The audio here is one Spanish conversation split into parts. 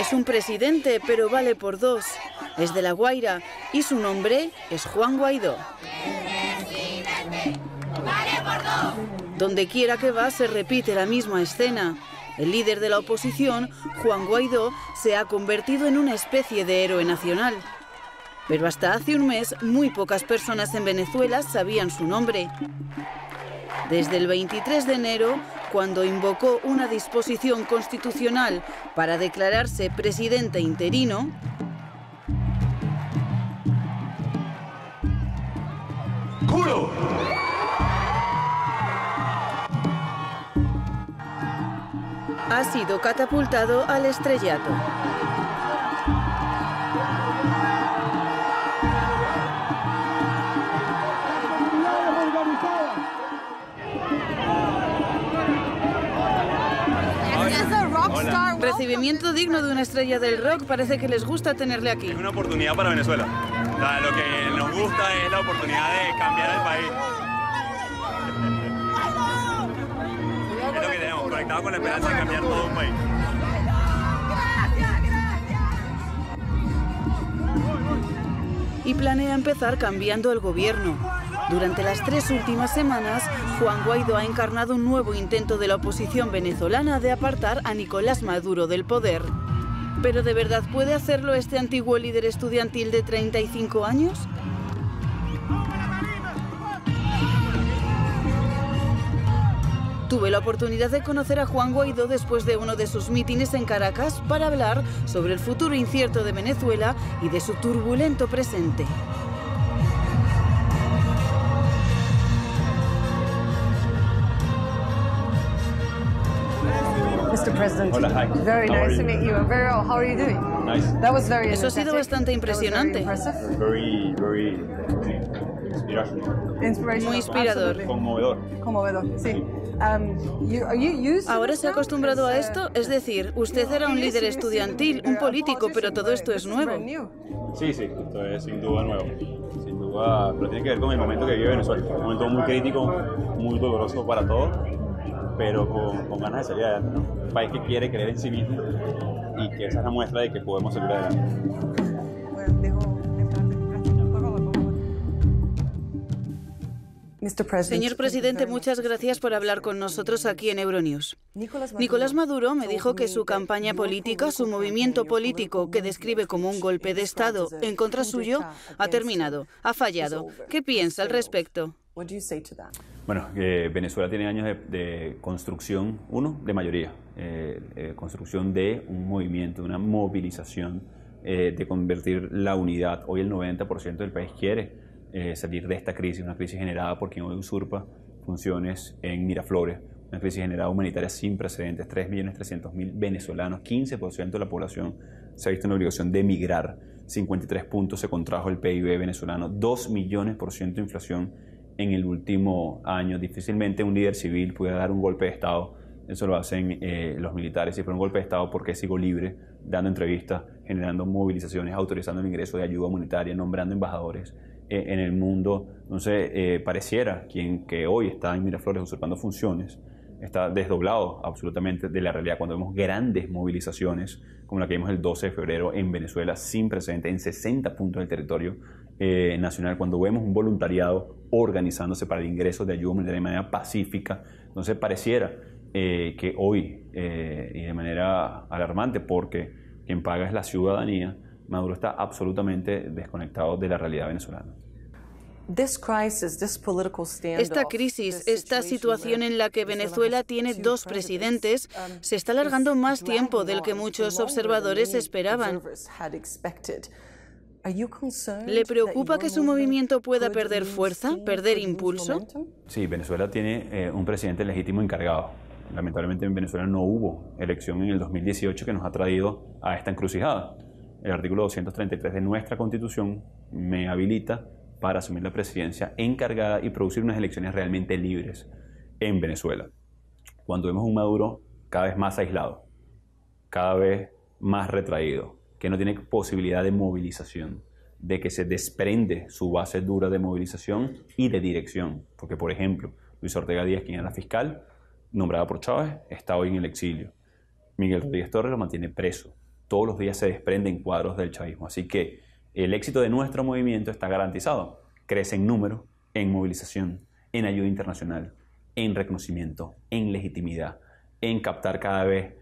Es un presidente, pero vale por dos. Es de La Guaira y su nombre es Juan Guaidó. Donde quiera que va se repite la misma escena. El líder de la oposición, Juan Guaidó, se ha convertido en una especie de héroe nacional. Pero hasta hace un mes, muy pocas personas en Venezuela sabían su nombre. Desde el 23 de enero, cuando invocó una disposición constitucional para declararse presidente interino, ¡Culo! ha sido catapultado al estrellato. Recibimiento digno de una estrella del rock, parece que les gusta tenerle aquí. Es una oportunidad para Venezuela. O sea, lo que nos gusta es la oportunidad de cambiar el país. Es lo que tenemos, conectado con la esperanza de cambiar todo un país. Y planea empezar cambiando el gobierno. Durante las 3 últimas semanas, Juan Guaidó ha encarnado un nuevo intento de la oposición venezolana de apartar a Nicolás Maduro del poder. ¿Pero de verdad puede hacerlo este antiguo líder estudiantil de 35 años? Tuve la oportunidad de conocer a Juan Guaidó después de uno de sus mítines en Caracas para hablar sobre el futuro incierto de Venezuela y de su turbulento presente. Mr. President, Hola, hi. very nice to meet you. I'm very well. How are you doing? Nice. That was very Eso ha sido bastante impresionante. Very Inspirational. Muy inspirador. Absolutely. conmovedor. Conmovedor, sí. Are you used to Ahora this se ha now? acostumbrado a Because, esto, es decir, usted era un líder estudiantil, un político, pero todo esto es nuevo. Sí, sí, esto es sin duda nuevo. Sin duda, pero tiene que ver con el momento que vive Venezuela. Un momento muy crítico, muy doloroso para todos, pero con ganas de salir adelante, ¿no? Un país que quiere creer en sí mismo y que esa es la muestra de que podemos salir adelante. Señor presidente, muchas gracias por hablar con nosotros aquí en Euronews. Nicolás Maduro me dijo que su campaña política, su movimiento político, que describe como un golpe de Estado en contra suyo, ha terminado, ha fallado. ¿Qué piensa al respecto? Bueno, Venezuela tiene años de construcción, de mayoría, construcción de un movimiento, de una movilización, de convertir la unidad. Hoy el 90% del país quiere salir de esta crisis, una crisis generada por quien hoy usurpa funciones en Miraflores, una crisis generada humanitaria sin precedentes. 3.300.000 venezolanos, 15% de la población se ha visto en la obligación de emigrar, 53 puntos se contrajo el PIB venezolano, 2 millones% de inflación en el último año. Difícilmente un líder civil pudiera dar un golpe de Estado. Eso lo hacen los militares. Si fuera un golpe de Estado, ¿por qué sigo libre, dando entrevistas, generando movilizaciones, autorizando el ingreso de ayuda humanitaria, nombrando embajadores en el mundo? Entonces, pareciera que hoy está en Miraflores usurpando funciones, está desdoblado absolutamente de la realidad. Cuando vemos grandes movilizaciones, como la que vimos el 12 de febrero en Venezuela, sin precedentes, en 60 puntos del territorio nacional, cuando vemos un voluntariado organizándose para el ingreso de ayuda humanitaria de manera pacífica, entonces pareciera que hoy, y de manera alarmante, porque quien paga es la ciudadanía, Maduro está absolutamente desconectado de la realidad venezolana. Esta crisis, esta situación en la que Venezuela tiene 2 presidentes, se está alargando más tiempo del que muchos observadores esperaban. ¿Le preocupa que su movimiento pueda perder fuerza, perder impulso? Sí, Venezuela tiene un presidente legítimo encargado. Lamentablemente en Venezuela no hubo elección en el 2018 que nos ha traído a esta encrucijada. El artículo 233 de nuestra Constitución me habilita para asumir la presidencia encargada y producir unas elecciones realmente libres en Venezuela. Cuando vemos un Maduro cada vez más aislado, cada vez más retraído, que no tiene posibilidad de movilización, de que se desprende su base dura de movilización y de dirección. Porque, por ejemplo, Luis Ortega Díaz, quien era fiscal, nombrado por Chávez, está hoy en el exilio. Miguel Rodríguez Torres lo mantiene preso. todos los días se desprenden cuadros del chavismo. Así que el éxito de nuestro movimiento está garantizado. Crece en número, en movilización, en ayuda internacional, en reconocimiento, en legitimidad, en captar cada vez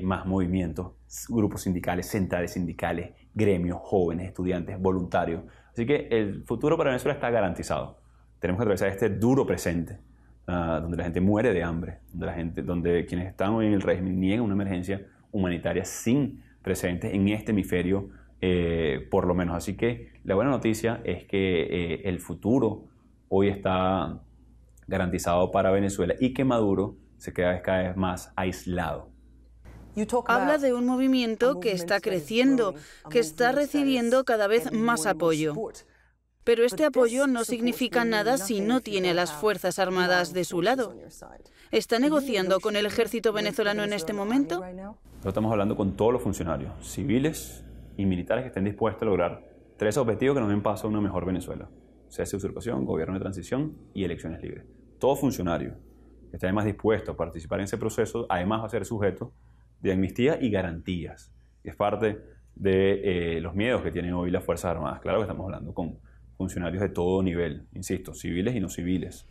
más movimientos, grupos sindicales, centrales sindicales, gremios, jóvenes, estudiantes, voluntarios. Así que el futuro para Venezuela está garantizado. Tenemos que atravesar este duro presente, donde la gente muere de hambre, donde quienes están hoy en el régimen niegan una emergencia humanitaria sin precedentes en este hemisferio, por lo menos. Así que la buena noticia es que el futuro hoy está garantizado para Venezuela y que Maduro se queda cada vez más aislado. Habla de un movimiento que está creciendo, que está recibiendo cada vez más apoyo. Pero este apoyo no significa nada si no tiene a las Fuerzas Armadas de su lado. ¿Está negociando con el ejército venezolano en este momento? Nosotros estamos hablando con todos los funcionarios, civiles y militares, que estén dispuestos a lograr 3 objetivos que nos den paso a una mejor Venezuela: cese de usurpación, gobierno de transición y elecciones libres. Todo funcionario que esté además dispuesto a participar en ese proceso, además va a ser sujeto de amnistía y garantías. Es parte de los miedos que tienen hoy las Fuerzas Armadas. Claro que estamos hablando con funcionarios de todo nivel, insisto, civiles y no civiles.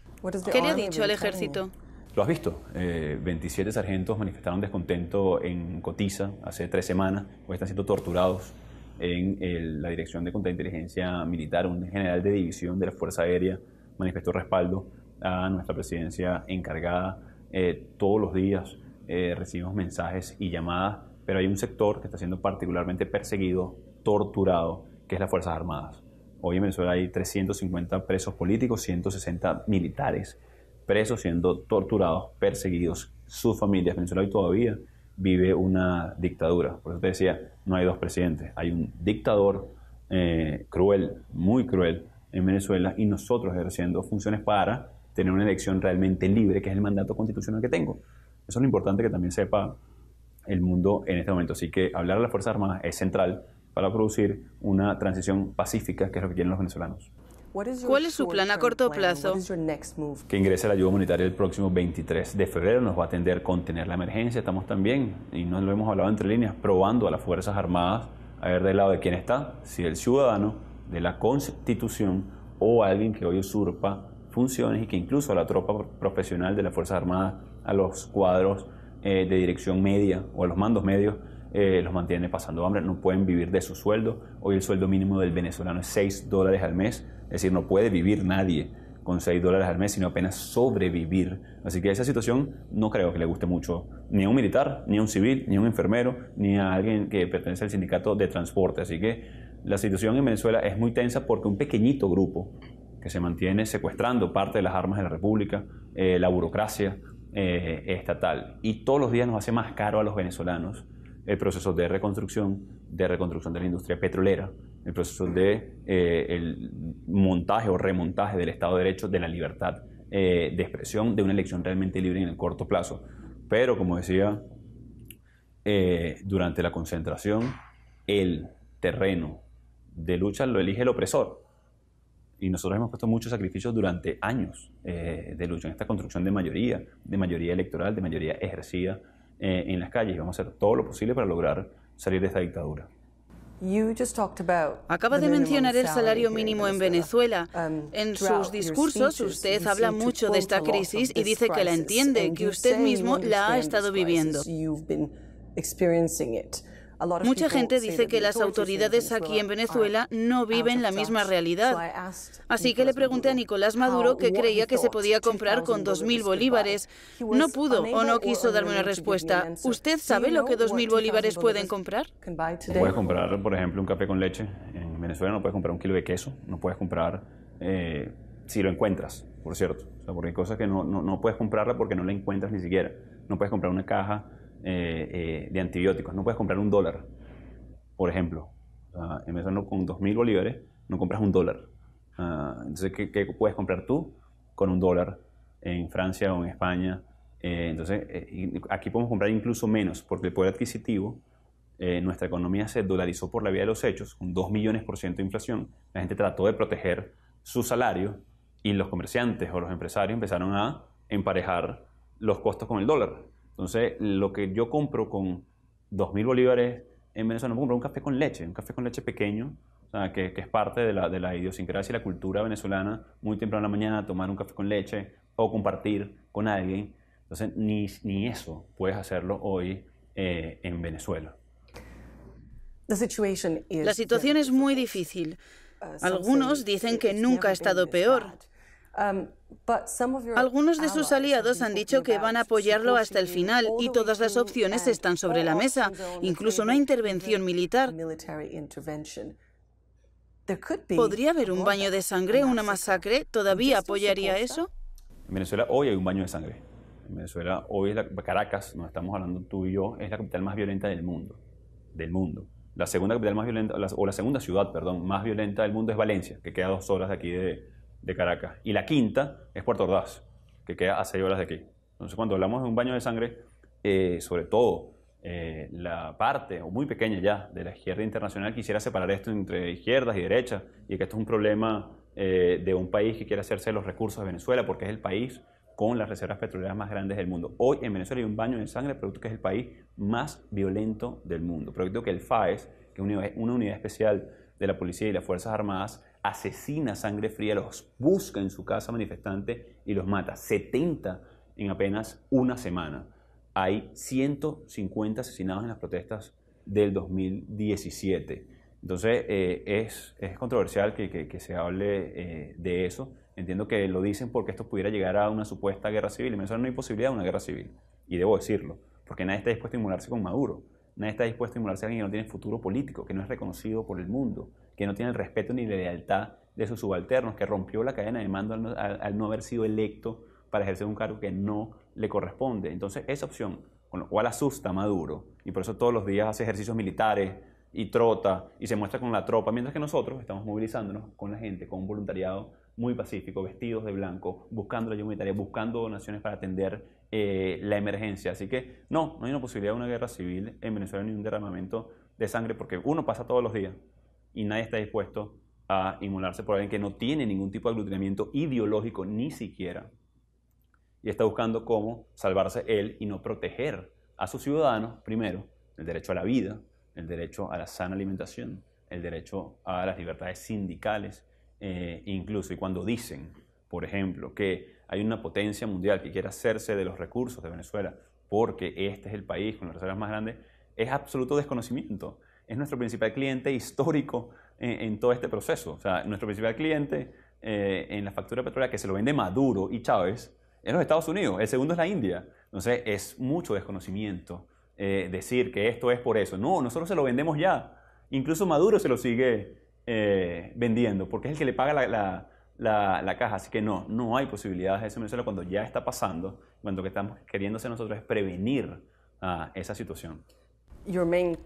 ¿Qué le ha dicho al ejército? Lo has visto, 27 sargentos manifestaron descontento en Cotiza hace 3 semanas, hoy están siendo torturados en la Dirección de Contrainteligencia Militar. Un general de división de la Fuerza Aérea manifestó respaldo a nuestra presidencia encargada. Todos los días recibimos mensajes y llamadas, pero hay un sector que está siendo particularmente perseguido, torturado, que es las Fuerzas Armadas. Hoy en Venezuela hay 350 presos políticos, 160 militares presos, siendo torturados, perseguidos, sus familias. Venezuela hoy todavía vive una dictadura. Por eso te decía, no hay 2 presidentes. Hay un dictador cruel, muy cruel en Venezuela, y nosotros ejerciendo funciones para tener una elección realmente libre, que es el mandato constitucional que tengo. Eso es lo importante que también sepa el mundo en este momento. Así que hablar a las Fuerzas Armadas es central para producir una transición pacífica, que es lo que quieren los venezolanos. ¿Cuál es su plan a corto plazo? Que ingrese la ayuda humanitaria el próximo 23 de febrero. Nos va a atender contener la emergencia. Estamos también, y no lo hemos hablado entre líneas, probando a las Fuerzas Armadas a ver del lado de quién está, si el ciudadano, de la Constitución, o alguien que hoy usurpa funciones, y que incluso a la tropa profesional de las Fuerzas Armadas, a los cuadros de dirección media o a los mandos medios, los mantiene pasando hambre. No pueden vivir de su sueldo. Hoy el sueldo mínimo del venezolano es $6 al mes, es decir, no puede vivir nadie con $6 al mes, sino apenas sobrevivir. Así que esa situación no creo que le guste mucho ni a un militar, ni a un civil, ni a un enfermero, ni a alguien que pertenece al sindicato de transporte. Así que la situación en Venezuela es muy tensa porque un pequeñito grupo que se mantiene secuestrando parte de las armas de la República, la burocracia estatal, y todos los días nos hace más caro a los venezolanos el proceso de reconstrucción de la industria petrolera, el proceso de el montaje o remontaje del Estado de Derecho, de la libertad de expresión, de una elección realmente libre en el corto plazo. Pero, como decía, durante la concentración, el terreno de lucha lo elige el opresor. Y nosotros hemos puesto muchos sacrificios durante años de lucha en esta construcción de mayoría electoral, de mayoría ejercida en las calles, y vamos a hacer todo lo posible para lograr salir de esta dictadura. Acaba de mencionar el salario mínimo en Venezuela. En sus discursos usted habla mucho de esta crisis y dice que la entiende, que usted mismo la ha estado viviendo. Mucha gente dice que las autoridades aquí en Venezuela no viven la misma realidad. Así que le pregunté a Nicolás Maduro qué creía que se podía comprar con 2.000 bolívares. No pudo o no quiso darme una respuesta. ¿Usted sabe lo que 2.000 bolívares pueden comprar? No puedes comprar, por ejemplo, un café con leche. En Venezuela no puedes comprar 1 kilo de queso. No puedes comprar, si lo encuentras, por cierto. O sea, porque hay cosas que no puedes comprarla porque no la encuentras ni siquiera. No puedes comprar una caja de antibióticos. No puedes comprar $1, por ejemplo. En Venezuela con 2.000 bolívares no compras $1. Entonces, ¿qué puedes comprar tú con $1 en Francia o en España? Entonces, aquí podemos comprar incluso menos, porque el poder adquisitivo, nuestra economía se dolarizó por la vía de los hechos, con 2 millones% de inflación. La gente trató de proteger su salario y los comerciantes o los empresarios empezaron a emparejar los costos con el dólar. Entonces, lo que yo compro con 2.000 bolívares en Venezuela no puedo comprar un café con leche pequeño, o sea, que es parte de la idiosincrasia y la cultura venezolana, muy temprano en la mañana tomar un café con leche o compartir con alguien. Entonces, ni eso puedes hacerlo hoy en Venezuela. La situación es muy difícil. Algunos dicen que nunca ha estado peor. Algunos de sus aliados han dicho que van a apoyarlo hasta el final y todas las opciones están sobre la mesa, incluso una intervención militar. ¿Podría haber un baño de sangre, una masacre? ¿Todavía apoyaría eso? En Venezuela hoy hay un baño de sangre. En Venezuela hoy Caracas, nos estamos hablando tú y yo, es la capital más violenta del mundo. Del mundo. La segunda capital más violenta, o la segunda ciudad, perdón, más violenta del mundo es Valencia, que queda a 2 horas de aquí de Caracas. Y la quinta es Puerto Ordaz, que queda a 6 horas de aquí. Entonces, cuando hablamos de un baño de sangre, sobre todo la parte, o muy pequeña ya, de la izquierda internacional quisiera separar esto entre izquierdas y derechas, y que esto es un problema de un país que quiere hacerse de los recursos de Venezuela, porque es el país con las reservas petroleras más grandes del mundo. Hoy en Venezuela hay un baño de sangre, producto que es el país más violento del mundo. Producto que el FAES, que es una unidad especial de la policía y las Fuerzas Armadas, asesina a sangre fría, los busca en su casa manifestante y los mata. 70 en apenas una semana. Hay 150 asesinados en las protestas del 2017. Entonces es controversial que se hable de eso. Entiendo que lo dicen porque esto pudiera llegar a una supuesta guerra civil. En Venezuela no hay posibilidad de una guerra civil. Y debo decirlo, porque nadie está dispuesto a inmolarse con Maduro. Nadie está dispuesto a inmolarse a alguien que no tiene futuro político, que no es reconocido por el mundo, que no tiene el respeto ni la lealtad de sus subalternos, que rompió la cadena de mando al no haber sido electo para ejercer un cargo que no le corresponde. Entonces esa opción, con lo cual asusta a Maduro, y por eso todos los días hace ejercicios militares y trota y se muestra con la tropa, mientras que nosotros estamos movilizándonos con la gente, con un voluntariado muy pacífico, vestidos de blanco, buscando la ayuda humanitaria, buscando donaciones para atender la emergencia. Así que no hay una posibilidad de una guerra civil en Venezuela ni un derramamiento de sangre, porque uno pasa todos los días y nadie está dispuesto a inmolarse por alguien que no tiene ningún tipo de aglutinamiento ideológico ni siquiera, y está buscando cómo salvarse él y no proteger a sus ciudadanos, primero, el derecho a la vida, el derecho a la sana alimentación, el derecho a las libertades sindicales, incluso. Y cuando dicen, por ejemplo, que hay una potencia mundial que quiere hacerse de los recursos de Venezuela porque este es el país con las reservas más grandes, es absoluto desconocimiento. Es nuestro principal cliente histórico en todo este proceso. O sea, nuestro principal cliente en la factura petrolera que se lo vende Maduro y Chávez es los Estados Unidos. El segundo es la India. Entonces, es mucho desconocimiento decir que esto es por eso. No, nosotros se lo vendemos ya. Incluso Maduro se lo sigue vendiendo, porque es el que le paga la caja. Así que no hay posibilidades de eso en Venezuela cuando ya está pasando, cuando lo que estamos queriendo hacer nosotros es prevenir esa situación.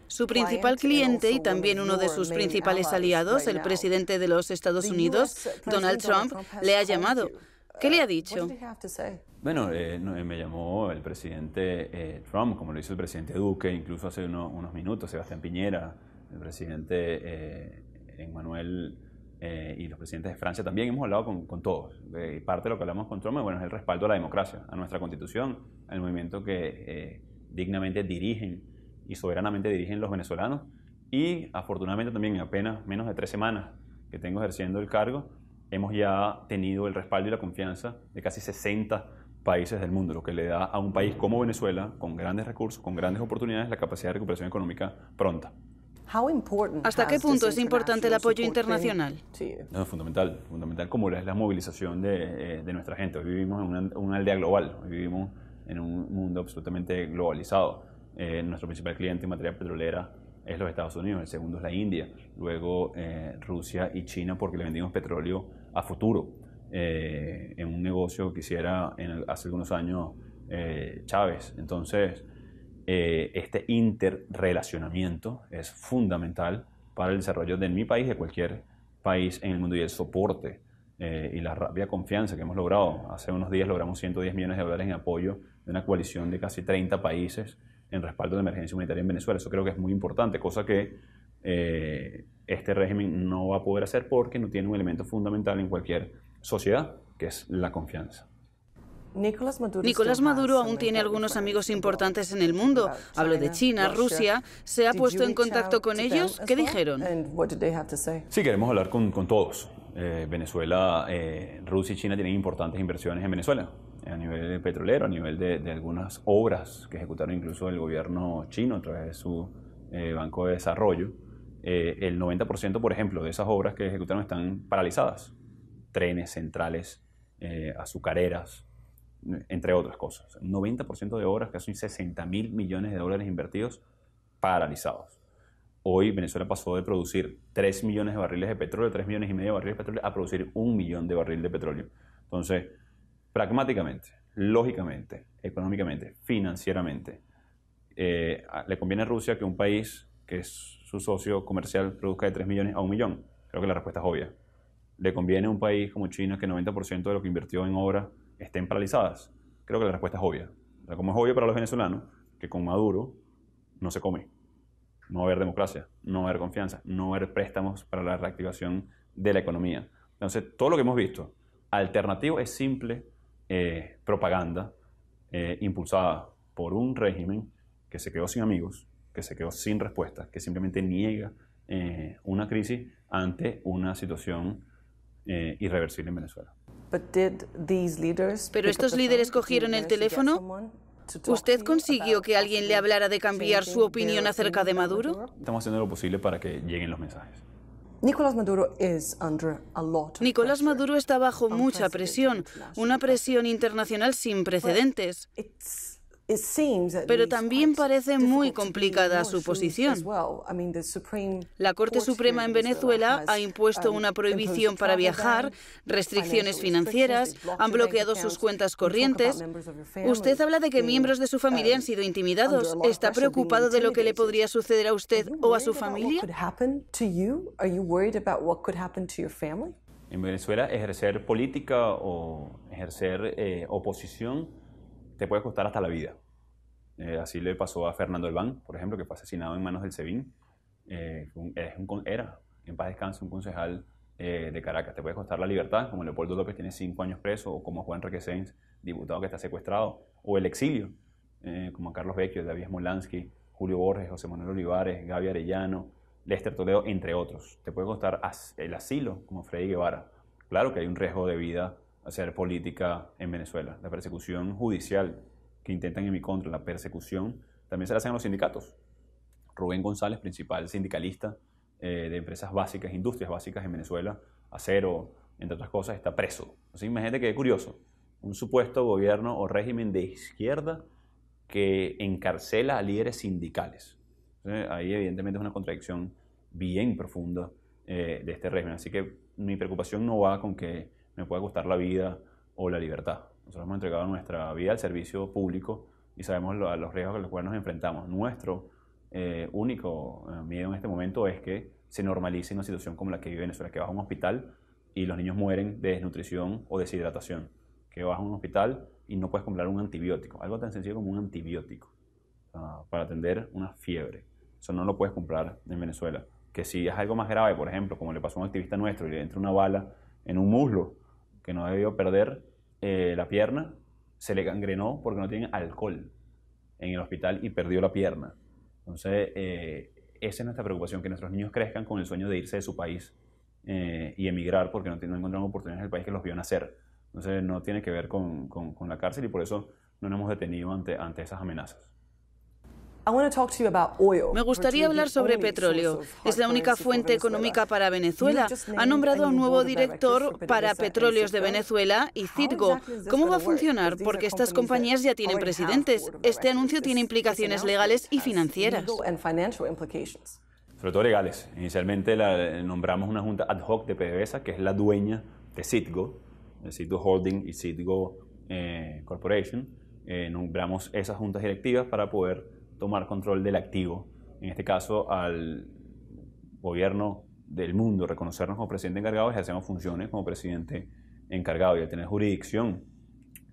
Su principal cliente y también uno de sus principales aliados, el presidente de los Estados Unidos, Donald Trump, le ha llamado. ¿Qué le ha dicho? Bueno, me llamó el presidente Trump, como lo hizo el presidente Duque, incluso hace unos minutos, Sebastián Piñera, el presidente Emmanuel y los presidentes de Francia. También hemos hablado con todos. Y parte de lo que hablamos con Trump es el respaldo a la democracia, a nuestra Constitución, al movimiento que dignamente dirigen y soberanamente dirigen los venezolanos. Y afortunadamente también en apenas menos de 3 semanas que tengo ejerciendo el cargo, hemos ya tenido el respaldo y la confianza de casi 60 países del mundo, lo que le da a un país como Venezuela, con grandes recursos, con grandes oportunidades, la capacidad de recuperación económica pronta. ¿Hasta qué punto es importante el apoyo internacional? No, fundamental como es la movilización de nuestra gente. Hoy vivimos en una aldea global, hoy vivimos en un mundo absolutamente globalizado. Nuestro principal cliente en materia petrolera es los Estados Unidos, el segundo es la India, luego Rusia y China, porque le vendimos petróleo a futuro, en un negocio que hiciera hace algunos años Chávez. Entonces, este interrelacionamiento es fundamental para el desarrollo de mi país, de cualquier país en el mundo, y el soporte y la rápida confianza que hemos logrado. Hace unos días logramos $110 millones en apoyo de una coalición de casi 30 países en respaldo de la emergencia humanitaria en Venezuela. Eso creo que es muy importante, cosa que este régimen no va a poder hacer porque no tiene un elemento fundamental en cualquier sociedad, que es la confianza. Nicolás Maduro aún tiene algunos amigos importantes en el mundo. Hablo de China, Rusia. ¿Se ha puesto en contacto con ellos? ¿Qué dijeron? Sí, queremos hablar con todos. Venezuela, Rusia y China tienen importantes inversiones en Venezuela, a nivel petrolero, a nivel de algunas obras que ejecutaron incluso el gobierno chino a través de su Banco de Desarrollo. El 90%, por ejemplo, de esas obras que ejecutaron están paralizadas. Trenes, centrales, azucareras, entre otras cosas. 90% de obras, casi 60.000 millones de dólares invertidos, paralizados. Hoy Venezuela pasó de producir 3 millones de barriles de petróleo, 3 millones y medio de barriles de petróleo, a producir 1 millón de barriles de petróleo. Entonces, pragmáticamente, lógicamente, económicamente, financieramente, le conviene a Rusia que un país que es su socio comercial produzca de 3 millones a 1 millón. Creo que la respuesta es obvia. ¿Le conviene a un país como China que el 90% de lo que invirtió en obras estén paralizadas? Creo que la respuesta es obvia. O sea, como es obvio para los venezolanos que con Maduro no se come. No va a haber democracia, no va a haber confianza, no va a haber préstamos para la reactivación de la economía. Entonces, todo lo que hemos visto alternativo es simple propaganda impulsada por un régimen que se quedó sin amigos, que se quedó sin respuestas, que simplemente niega una crisis ante una situación irreversible en Venezuela. ¿Pero estos líderes cogieron el teléfono? ¿Usted consiguió que alguien le hablara de cambiar su opinión acerca de Maduro? Estamos haciendo lo posible para que lleguen los mensajes. Nicolás Maduro está bajo mucha presión, una presión internacional sin precedentes. Pero también parece muy complicada su posición. La Corte Suprema en Venezuela ha impuesto una prohibición para viajar, restricciones financieras, han bloqueado sus cuentas corrientes. Usted habla de que miembros de su familia han sido intimidados. ¿Está preocupado de lo que le podría suceder a usted o a su familia? En Venezuela, ejercer política o ejercer oposición te puede costar hasta la vida. Así le pasó a Fernando Albán, por ejemplo, que fue asesinado en manos del SEBIN. Era, en paz descanse, un concejal de Caracas. Te puede costar la libertad, como Leopoldo López tiene 5 años preso, o como Juan Requesens, diputado que está secuestrado, o el exilio, como Carlos Vecchio, David Smolansky, Julio Borges, José Manuel Olivares, Gaby Arellano, Lester Toledo, entre otros. Te puede costar el asilo, como Freddy Guevara. Claro que hay un riesgo de vida hacer política en Venezuela. La persecución judicial que intentan en mi contra, la persecución, también se la hacen a los sindicatos. Rubén González, principal sindicalista de empresas básicas, industrias básicas en Venezuela, acero, entre otras cosas, está preso. Así, imagínate que es curioso. Un supuesto gobierno o régimen de izquierda que encarcela a líderes sindicales. Ahí evidentemente es una contradicción bien profunda de este régimen. Así que mi preocupación no va con que me pueda costar la vida o la libertad. Nosotros hemos entregado nuestra vida al servicio público y sabemos los riesgos a los cuales nos enfrentamos. Nuestro único miedo en este momento es que se normalice una situación como la que vive Venezuela, que vas a un hospital y los niños mueren de desnutrición o deshidratación, que vas a un hospital y no puedes comprar un antibiótico, algo tan sencillo como un antibiótico para atender una fiebre. Eso no lo puedes comprar en Venezuela. Que si es algo más grave, por ejemplo, como le pasó a un activista nuestro y le entra una bala en un muslo que no debió perder la pierna, se le gangrenó porque no tienen alcohol en el hospital y perdió la pierna. Entonces, esa es nuestra preocupación, que nuestros niños crezcan con el sueño de irse de su país y emigrar porque no encontraron oportunidades en el país que los vio nacer. Entonces, no tiene que ver con la cárcel y por eso no nos hemos detenido ante esas amenazas. Me gustaría hablar sobre petróleo. Es la única fuente económica para Venezuela. Ha nombrado a un nuevo director para Petróleos de Venezuela y Citgo. ¿Cómo va a funcionar? Porque estas compañías ya tienen presidentes. Este anuncio tiene implicaciones legales y financieras. Sobre todo legales. Inicialmente nombramos una junta ad hoc de PDVSA, que es la dueña de Citgo, Citgo Holding y Citgo Corporation. Nombramos esas juntas directivas para poder tomar control del activo, en este caso al gobierno del mundo, reconocernos como presidente encargado y hacemos funciones como presidente encargado. Y al tener jurisdicción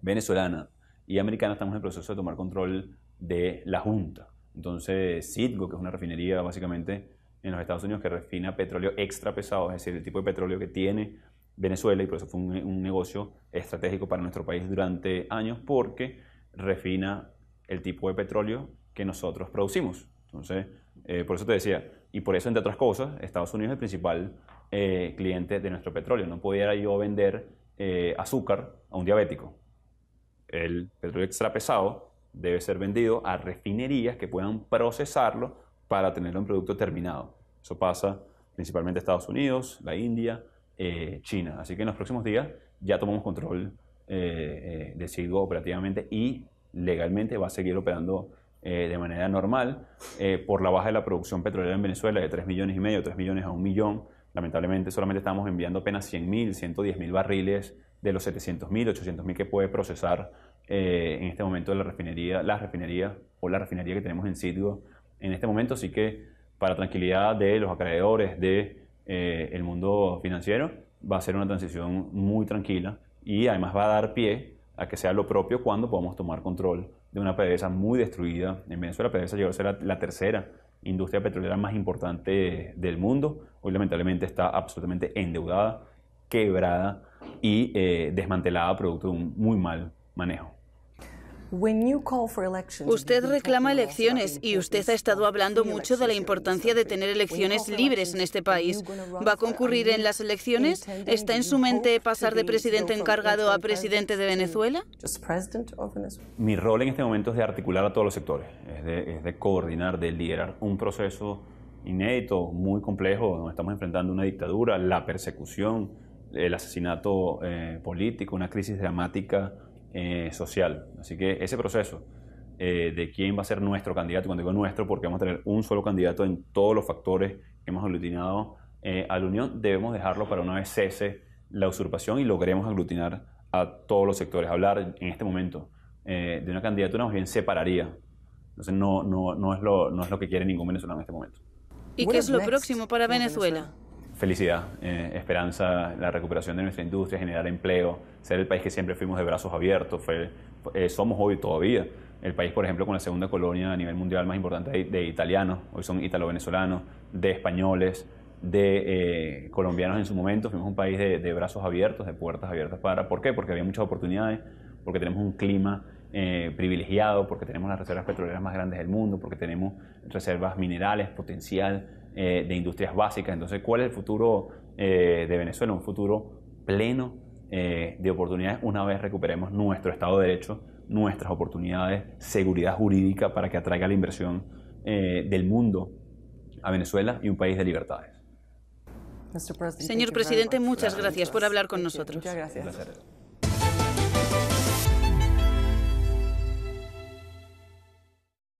venezolana y americana, estamos en el proceso de tomar control de la junta. Entonces, Citgo, que es una refinería básicamente en los Estados Unidos que refina petróleo extra pesado, es decir, el tipo de petróleo que tiene Venezuela, y por eso fue un negocio estratégico para nuestro país durante años, porque refina el tipo de petróleo que nosotros producimos. Entonces, por eso te decía, y por eso, entre otras cosas, Estados Unidos es el principal cliente de nuestro petróleo. No pudiera yo vender azúcar a un diabético. El petróleo extra pesado debe ser vendido a refinerías que puedan procesarlo para tenerlo en producto terminado. Eso pasa principalmente en Estados Unidos, la India, China. Así que en los próximos días ya tomamos control de Citgo operativamente y legalmente va a seguir operando de manera normal por la baja de la producción petrolera en Venezuela de 3,5 millones, 3 millones a 1 millón. Lamentablemente solamente estamos enviando apenas 100.000, 110.000 barriles de los 700.000, 800.000 que puede procesar en este momento la refinería que tenemos en Citgo en este momento. Así que para tranquilidad de los acreedores del mundo financiero va a ser una transición muy tranquila y además va a dar pie a que sea lo propio cuando podamos tomar control de una PDVSA muy destruida en Venezuela. PDVSA llegó a ser la tercera industria petrolera más importante del mundo. Hoy lamentablemente está absolutamente endeudada, quebrada y desmantelada producto de un muy mal manejo. Usted reclama elecciones y usted ha estado hablando mucho de la importancia de tener elecciones libres en este país. ¿Va a concurrir en las elecciones? ¿Está en su mente pasar de presidente encargado a presidente de Venezuela? Mi rol en este momento es de articular a todos los sectores, es de coordinar, de liderar un proceso inédito, muy complejo, donde estamos enfrentando una dictadura, la persecución, el asesinato político, una crisis dramática social. Así que ese proceso de quién va a ser nuestro candidato, cuando digo nuestro, porque vamos a tener un solo candidato en todos los factores que hemos aglutinado a la Unión, debemos dejarlo para una vez cese la usurpación y logremos aglutinar a todos los sectores. Hablar en este momento de una candidatura más bien separaría. Entonces no es lo que quiere ningún venezolano en este momento. ¿Y qué es lo próximo para Venezuela? Felicidad, esperanza, la recuperación de nuestra industria, generar empleo, ser el país que siempre fuimos de brazos abiertos. Somos hoy todavía el país, por ejemplo, con la segunda colonia a nivel mundial más importante de italianos. Hoy son italo-venezolanos, de españoles, de colombianos en su momento. Fuimos un país de brazos abiertos, de puertas abiertas. ¿Por qué? Porque había muchas oportunidades, porque tenemos un clima privilegiado, porque tenemos las reservas petroleras más grandes del mundo, porque tenemos reservas minerales, potencial de industrias básicas. Entonces, ¿cuál es el futuro de Venezuela? Un futuro pleno de oportunidades una vez recuperemos nuestro Estado de Derecho, nuestras oportunidades, seguridad jurídica para que atraiga la inversión del mundo a Venezuela y un país de libertades. Señor presidente, muchas gracias por hablar con nosotros. Muchas gracias. Un placer.